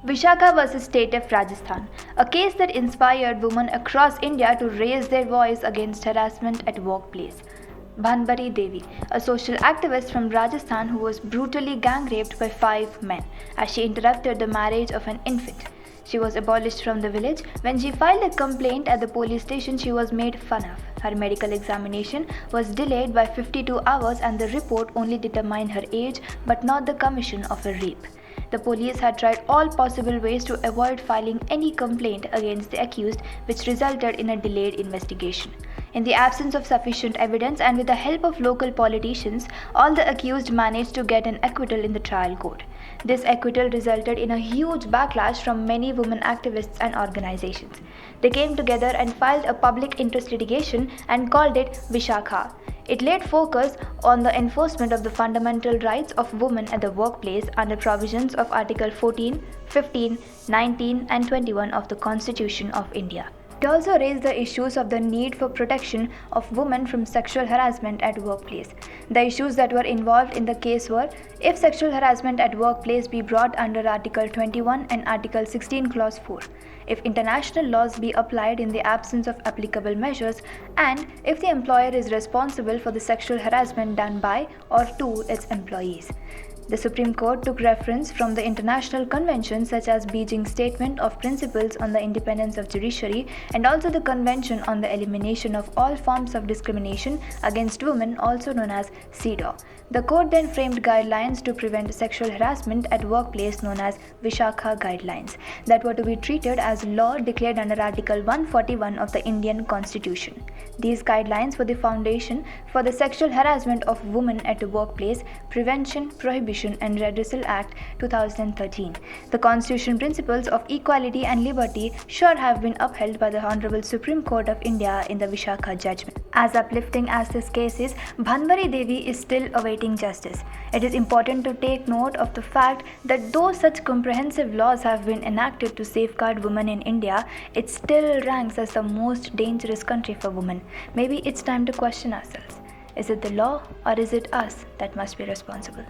Vishakha vs. State of Rajasthan, a case that inspired women across India to raise their voice against harassment at workplace. Bhanbari Devi, a social activist from Rajasthan who was brutally gang raped by 5 men as she interrupted the marriage of an infant. She was abolished from the village. When she filed a complaint at the police station, she was made fun of. Her medical examination was delayed by 52 hours and the report only determined her age but not the commission of a rape. The police had tried all possible ways to avoid filing any complaint against the accused, which resulted in a delayed investigation. In the absence of sufficient evidence and with the help of local politicians, all the accused managed to get an acquittal in the trial court. This acquittal resulted in a huge backlash from many women activists and organizations. They came together and filed a public interest litigation and called it Vishakha. It laid focus on the enforcement of the fundamental rights of women at the workplace under provisions of Article 14, 15, 19, and 21 of the Constitution of India. It also raised the issues of the need for protection of women from sexual harassment at workplace. The issues that were involved in the case were if sexual harassment at workplace be brought under Article 21 and Article 16 Clause 4, if international laws be applied in the absence of applicable measures, and if the employer is responsible for the sexual harassment done by or to its employees. The Supreme Court took reference from the international conventions such as Beijing Statement of Principles on the Independence of Judiciary and also the Convention on the Elimination of All Forms of Discrimination Against Women, also known as CEDAW. The court then framed guidelines to prevent sexual harassment at workplace known as Vishakha Guidelines that were to be treated as law declared under Article 141 of the Indian Constitution. These guidelines were the foundation for the Sexual Harassment of Women at the Workplace Prevention, Prohibition and Redressal Act 2013. The constitutional principles of equality and liberty sure have been upheld by the Honorable Supreme Court of India in the Vishakha judgment. As uplifting as this case is, Bhanbari Devi is still awaiting justice. It is important to take note of the fact that though such comprehensive laws have been enacted to safeguard women in India, it still ranks as the most dangerous country for women. Maybe it's time to question ourselves. Is it the law or is it us that must be responsible?